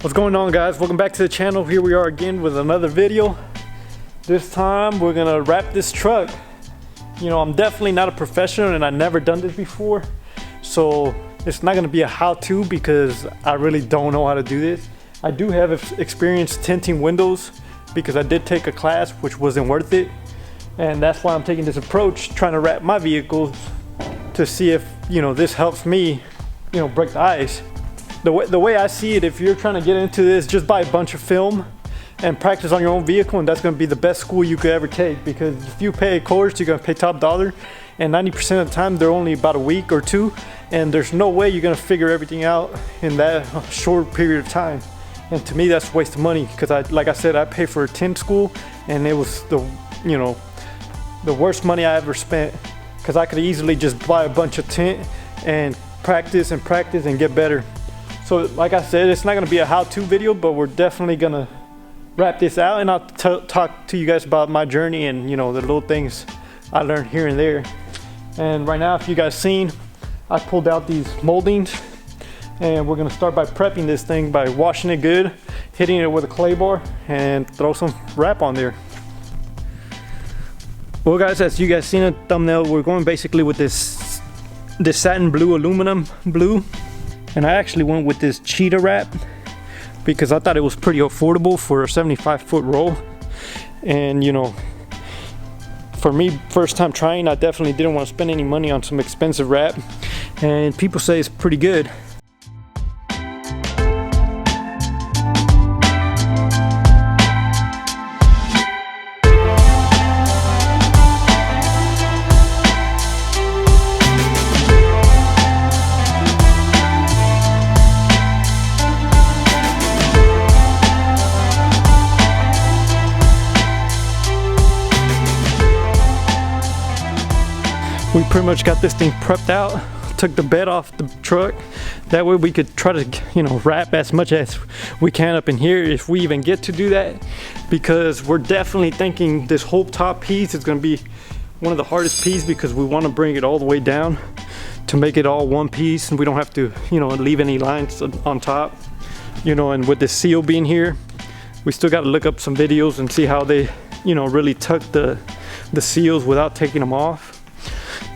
What's going on, guys? Welcome back to the channel. Here we are again with another video. This time we're gonna wrap this truck. You know, I'm definitely not a professional and I've never done this before, so it's not gonna be a how-to because I really don't know how to do this. I do have experience tinting windows because I did take a class which wasn't worth it, and that's why I'm taking this approach, trying to wrap my vehicles to see if, you know, this helps me, you know, break the ice. The way I see it, if you're trying to get into this, just buy a bunch of film and practice on your own vehicle, and that's going to be the best school you could ever take, because if you pay a course, you're going to pay top dollar, and 90% of the time they're only about a week or two, and there's no way you're going to figure everything out in that short period of time. And to me, that's a waste of money, because like I said, I paid for a tint school, and it was the worst money I ever spent, because I could easily just buy a bunch of tint and practice and get better. So like I said, it's not going to be a how-to video, but we're definitely going to wrap this out, and I'll talk to you guys about my journey and, you know, the little things I learned here and there. And right now, if you guys seen, I pulled out these moldings, and we're going to start by prepping this thing by washing it good, hitting it with a clay bar, and throw some wrap on there. Well, guys, as you guys seen in the thumbnail, we're going basically with this satin blue, aluminum blue. And I actually went with this cheetah wrap because I thought it was pretty affordable for a 75-foot roll. And, you know, for me, first time trying, I definitely didn't want to spend any money on some expensive wrap. And people say it's pretty good. We pretty much got this thing prepped out, took the bed off the truck. That way we could try to, you know, wrap as much as we can up in here, if we even get to do that, because we're definitely thinking this whole top piece is going to be one of the hardest pieces, because we want to bring it all the way down to make it all one piece, and we don't have to, you know, leave any lines on top, you know. And with the seal being here, we still got to look up some videos and see how they, you know, really tuck the seals without taking them off.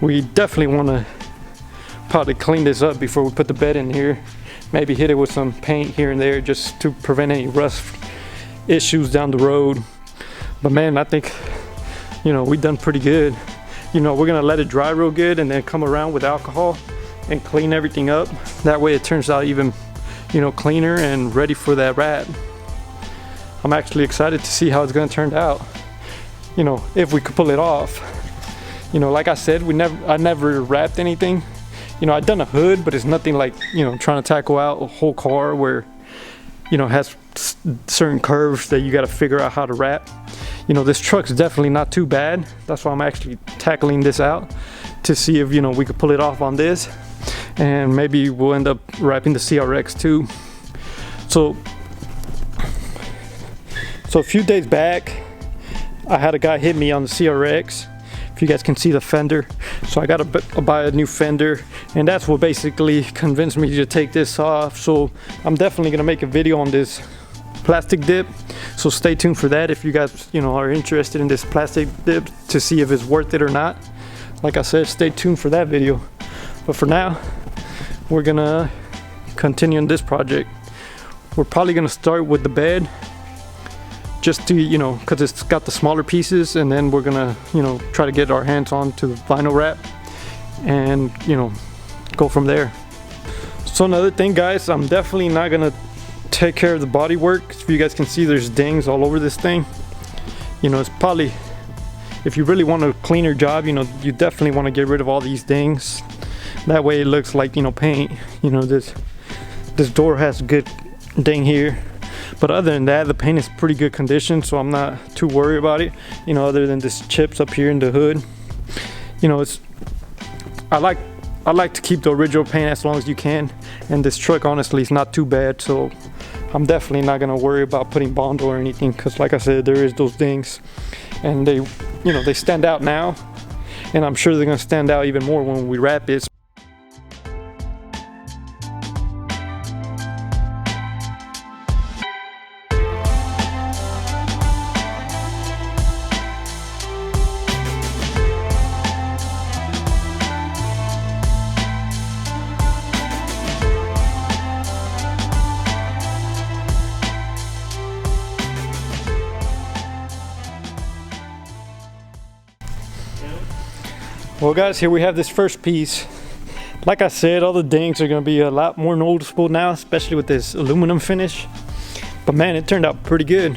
We definitely want to probably clean this up before we put the bed in here. Maybe hit it with some paint here and there just to prevent any rust issues down the road. But man, I think, you know, we've done pretty good. You know, we're gonna let it dry real good and then come around with alcohol and clean everything up. That way it turns out even, you know, cleaner and ready for that wrap. I'm actually excited to see how it's gonna turn out, you know, if we could pull it off. You know, like I said, I never wrapped anything. You know, I've done a hood, but it's nothing like, you know, trying to tackle out a whole car where, you know, has certain curves that you got to figure out how to wrap. You know, this truck's definitely not too bad. That's why I'm actually tackling this out to see if, you know, we could pull it off on this, and maybe we'll end up wrapping the CRX too. So a few days back, I had a guy hit me on the CRX. You guys can see the fender, so I gotta buy a new fender, and that's what basically convinced me to take this off. So I'm definitely gonna make a video on this plastic dip, so stay tuned for that if you guys, you know, are interested in this plastic dip to see if it's worth it or not. Like I said, stay tuned for that video. But for now, we're gonna continue on this project. We're probably gonna start with the bed, just to, you know, because it's got the smaller pieces, and then we're gonna, you know, try to get our hands on to vinyl wrap and, you know, go from there. So another thing, guys, I'm definitely not gonna take care of the body work. If you guys can see, there's dings all over this thing. You know, it's probably, if you really want a cleaner job, you know, you definitely want to get rid of all these dings. That way it looks like, you know, paint. You know, this door has a good ding here. But other than that, the paint is pretty good condition, so I'm not too worried about it. You know, other than this chips up here in the hood. You know, I like to keep the original paint as long as you can, and this truck honestly is not too bad, so I'm definitely not gonna worry about putting Bondo or anything, because like I said, there is those dings, and they, you know, they stand out now, and I'm sure they're gonna stand out even more when we wrap it. Well guys, here we have this first piece. Like I said, all the dings are going to be a lot more noticeable now, especially with this aluminum finish. But man, it turned out pretty good.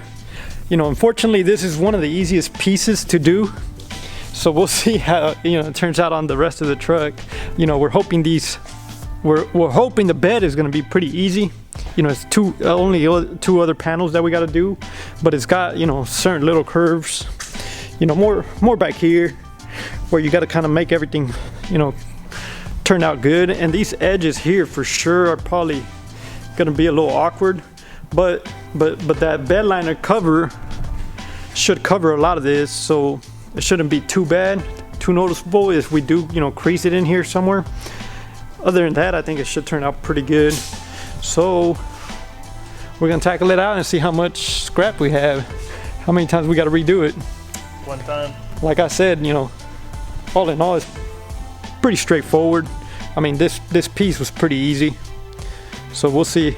You know, unfortunately, this is one of the easiest pieces to do. So we'll see how, you know, it turns out on the rest of the truck. You know, we're hoping the bed is going to be pretty easy. You know, it's only two other panels that we got to do, but it's got, you know, certain little curves, you know, more back here where you got to kind of make everything, you know, turn out good. And these edges here for sure are probably going to be a little awkward, but that bed liner cover should cover a lot of this, so it shouldn't be too bad, too noticeable if we do, you know, crease it in here somewhere. Other than that, I think it should turn out pretty good. So we're gonna tackle it out and see how much scrap we have, how many times we got to redo it. One time. Like I said, you know, all in all, it's pretty straightforward. I mean, this piece was pretty easy, so we'll see.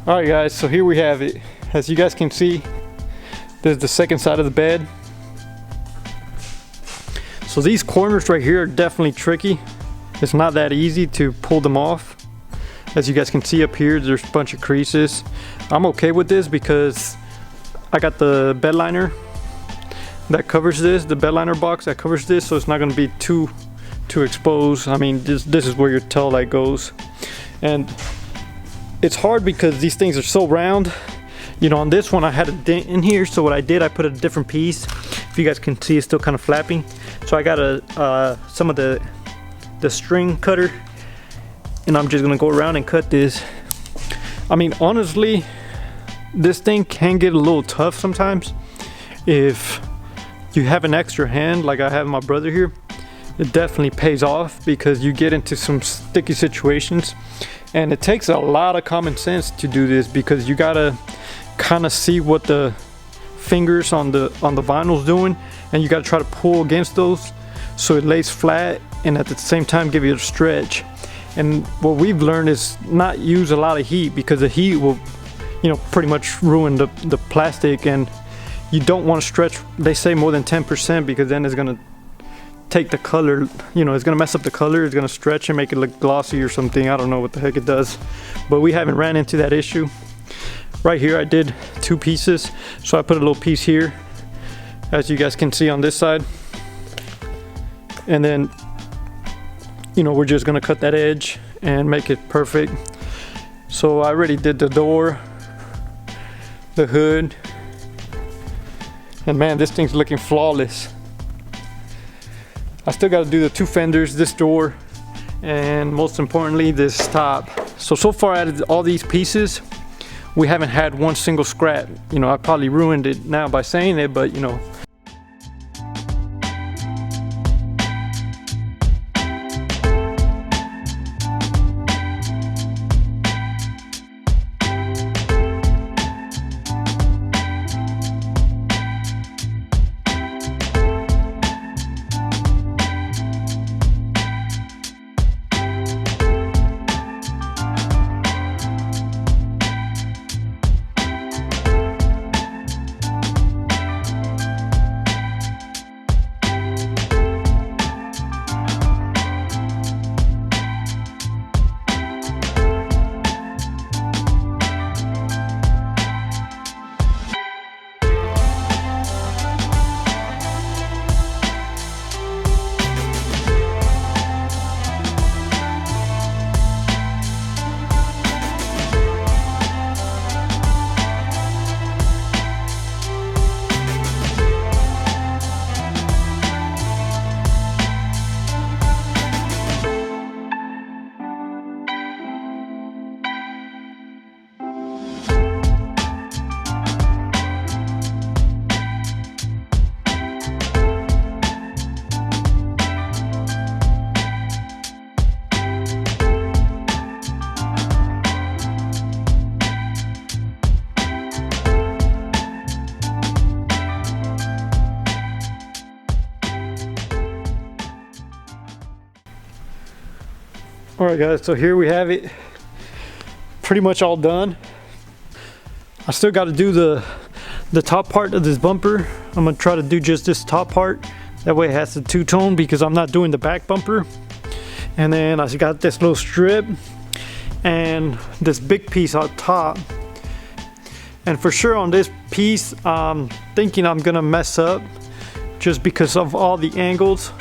All right guys, so here we have it. As you guys can see, there's the second side of the bed. So these corners right here are definitely tricky. It's not that easy to pull them off. As you guys can see up here, there's a bunch of creases. I'm okay with this because I got the bed liner that covers this, the bed liner box that covers this, so it's not going to be too exposed. I mean, this is where your tail light goes. And it's hard because these things are so round. You know, on this one I had a dent in here, so what I did, I put a different piece. If you guys can see, it's still kind of flapping. So I got some of the string cutter, and I'm just gonna go around and cut this. I mean, honestly, this thing can get a little tough sometimes. If you have an extra hand like I have my brother here, it definitely pays off because you get into some sticky situations. And it takes a lot of common sense to do this because you gotta kind of see what the fingers on the vinyl's doing, and you gotta try to pull against those so it lays flat and at the same time give you a stretch. And what we've learned is not use a lot of heat because the heat will, you know, pretty much ruin the plastic, and you don't want to stretch, they say, more than 10% because then it's gonna take the color, you know, it's gonna mess up the color. It's gonna stretch and make it look glossy or something. I don't know what the heck it does, but we haven't ran into that issue. Right here I did two pieces, so I put a little piece here, as you guys can see on this side, and then, you know, we're just gonna cut that edge and make it perfect. So I already did the door, the hood, and man, this thing's looking flawless. I still got to do the two fenders, this door, and most importantly this top. So far out of all these pieces, we haven't had one single scrap. You know, I probably ruined it now by saying it, but you know, All right guys, so here we have it, pretty much all done. I still got to do the top part of this bumper. I'm gonna try to do just this top part, that way it has the two-tone, because I'm not doing the back bumper. And then I got this little strip and this big piece on top. And for sure on this piece, I'm thinking I'm gonna mess up just because of all the angles.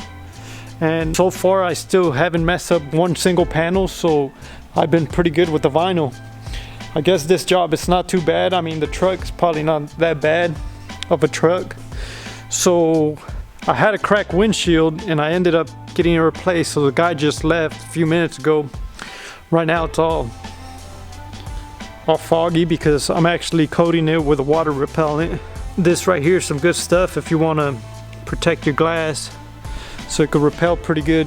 And so far I still haven't messed up one single panel, so I've been pretty good with the vinyl. I guess this job is not too bad. I mean, the truck's probably not that bad of a truck. So I had a cracked windshield and I ended up getting it replaced. So the guy just left a few minutes ago. Right now it's all foggy because I'm actually coating it with a water repellent. This right here is some good stuff if you want to protect your glass so it could repel pretty good.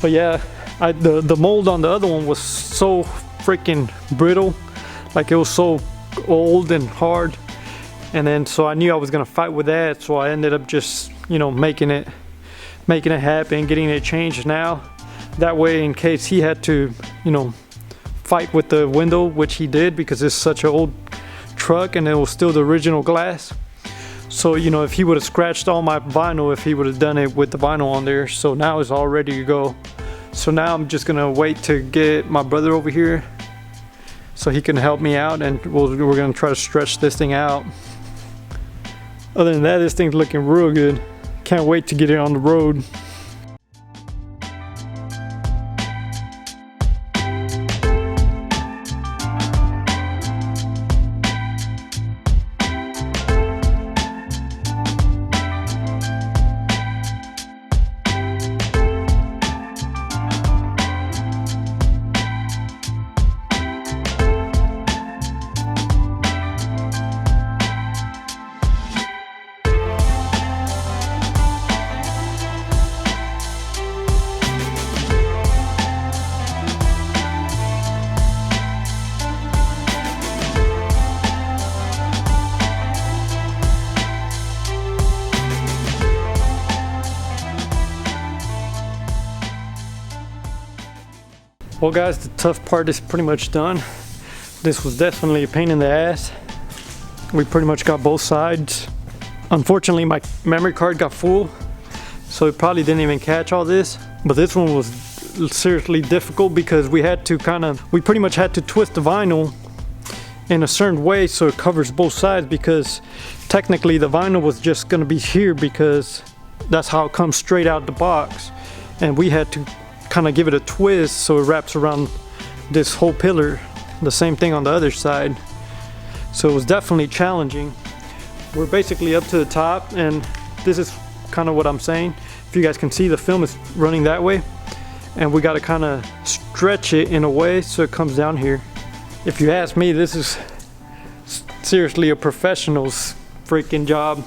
But yeah, the mold on the other one was so freaking brittle, like it was so old and hard. And then so I knew I was gonna fight with that, so I ended up just, you know, making it happen, getting it changed now. That way, in case he had to, you know, fight with the window, which he did because it's such an old truck and it was still the original glass. So, you know, if he would have scratched all my vinyl, if he would have done it with the vinyl on there. So now it's all ready to go. So now I'm just gonna wait to get my brother over here so he can help me out, and we're gonna try to stretch this thing out. Other than that, this thing's looking real good. Can't wait to get it on the road. Well guys, the tough part is pretty much done. This was definitely a pain in the ass. We pretty much got both sides. Unfortunately, my memory card got full, so it probably didn't even catch all this. But this one was seriously difficult because we pretty much had to twist the vinyl in a certain way so it covers both sides, because technically the vinyl was just gonna be here because that's how it comes straight out the box. And we had to kind of give it a twist so it wraps around this whole pillar. The same thing on the other side. So it was definitely challenging. We're basically up to the top, and this is kind of what I'm saying. If you guys can see, the film is running that way, and we got to kind of stretch it in a way so it comes down here. If you ask me, this is seriously a professional's freaking job,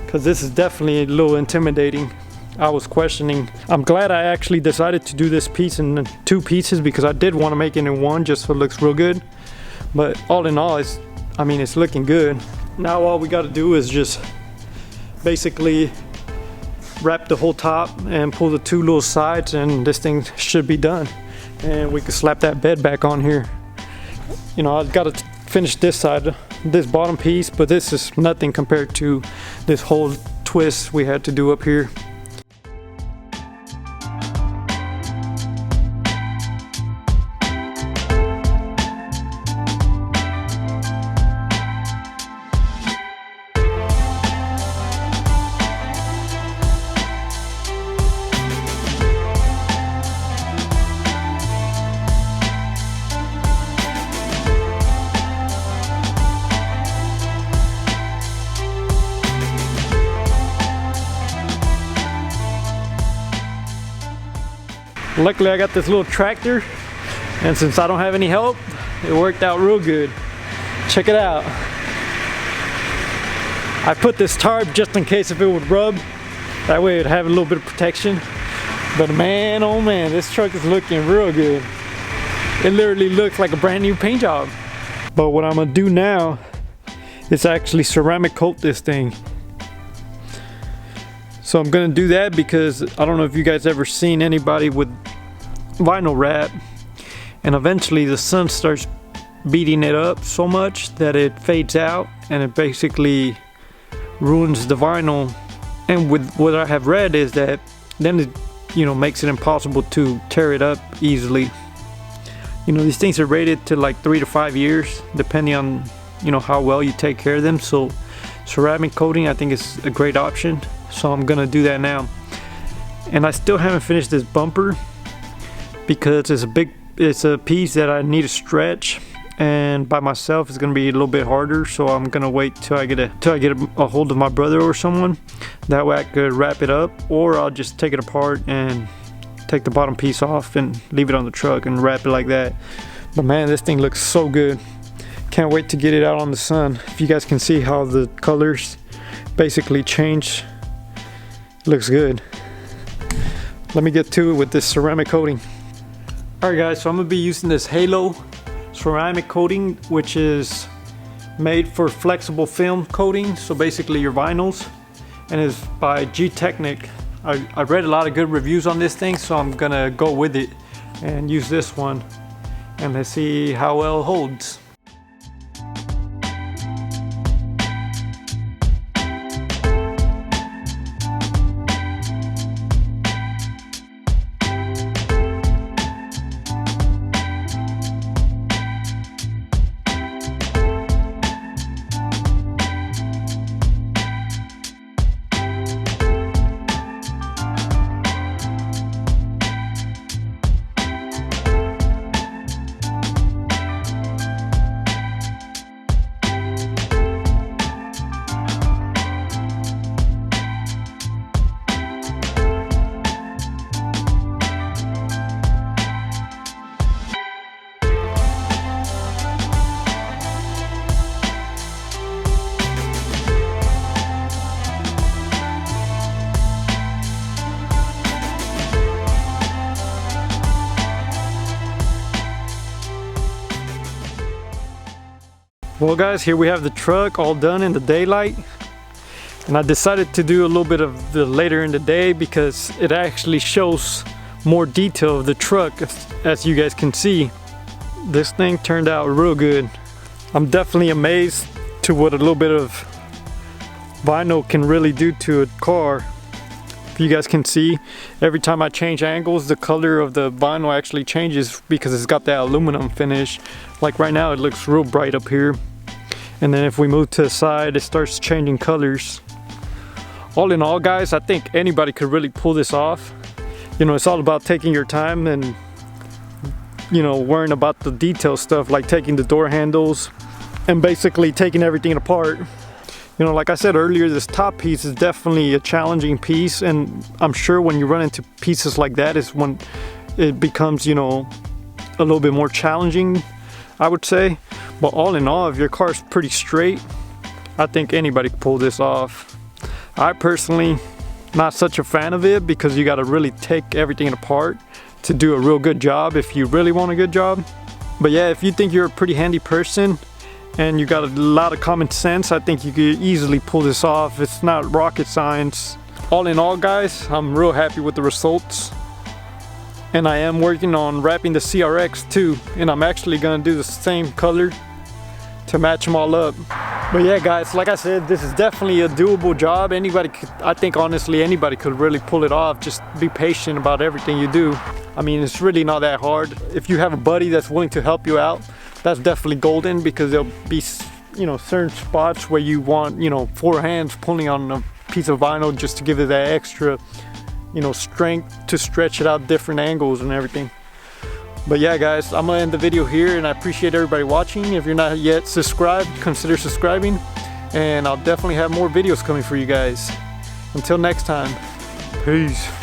because this is definitely a little intimidating. I was questioning. I'm glad I actually decided to do this piece in 2 pieces, because I did want to make it in one just so it looks real good. But all in all, it's looking good. Now all we got to do is just basically wrap the whole top and pull the 2 little sides, and this thing should be done. And we could slap that bed back on here. You know, I've got to finish this side, this bottom piece, but this is nothing compared to this whole twist we had to do up here. Luckily I got this little tractor, and since I don't have any help, it worked out real good. Check it out. I put this tarp just in case if it would rub, that way it'd have a little bit of protection. But man, oh man, this truck is looking real good. It literally looks like a brand new paint job. But what I'm gonna do now is actually ceramic coat this thing. So I'm gonna do that because I don't know if you guys ever seen anybody with vinyl wrap, and eventually the sun starts beating it up so much that it fades out and it basically ruins the vinyl. And with what I have read is that then it, you know, makes it impossible to tear it up easily. You know, these things are rated to like 3 to 5 years depending on, you know, how well you take care of them. So ceramic coating I think is a great option, so I'm gonna do that now. And I still haven't finished this bumper because it's a piece that I need to stretch, and by myself it's gonna be a little bit harder, so I'm gonna wait till I get a hold of my brother or someone. That way I could wrap it up, or I'll just take it apart and take the bottom piece off and leave it on the truck and wrap it like that. But man, this thing looks so good. Can't wait to get it out on the sun. If you guys can see how the colors basically change, it looks good. Let me get to it with this ceramic coating. Alright guys, so I'm gonna be using this Halo ceramic coating, which is made for flexible film coating, so basically your vinyls, and is by G-Technic. I read a lot of good reviews on this thing, so I'm gonna go with it and use this one, and let's see how well it holds. Well guys, here we have the truck all done in the daylight, and I decided to do a little bit of the later in the day because it actually shows more detail of the truck. As you guys can see, this thing turned out real good. I'm definitely amazed to what a little bit of vinyl can really do to a car. If you guys can see, every time I change angles, the color of the vinyl actually changes because it's got that aluminum finish. Like right now it looks real bright up here, and then if we move to the side it starts changing colors. All in all guys, I think anybody could really pull this off. You know, it's all about taking your time and, you know, worrying about the detail stuff, like taking the door handles and basically taking everything apart. You know, like I said earlier, this top piece is definitely a challenging piece, and I'm sure when you run into pieces like that is when it becomes, you know, a little bit more challenging, I would say. But all in all, if your car's pretty straight, I think anybody can pull this off. I personally not such a fan of it because you got to really take everything apart to do a real good job if you really want a good job. But yeah, if you think you're a pretty handy person and you got a lot of common sense, I think you could easily pull this off. It's not rocket science. All in all guys, I'm real happy with the results, and I am working on wrapping the CRX too, and I'm actually gonna do the same color to match them all up. But yeah guys, like I said, this is definitely a doable job. Anybody could, I think honestly anybody could really pull it off. Just be patient about everything you do. I mean, it's really not that hard. If you have a buddy that's willing to help you out, that's definitely golden, because there'll be, you know, certain spots where you want, you know, 4 hands pulling on a piece of vinyl just to give it that extra, you know, strength to stretch it out different angles and everything. But yeah guys, I'm gonna end the video here, and I appreciate everybody watching. If you're not yet subscribed, consider subscribing, and I'll definitely have more videos coming for you guys. Until next time, peace.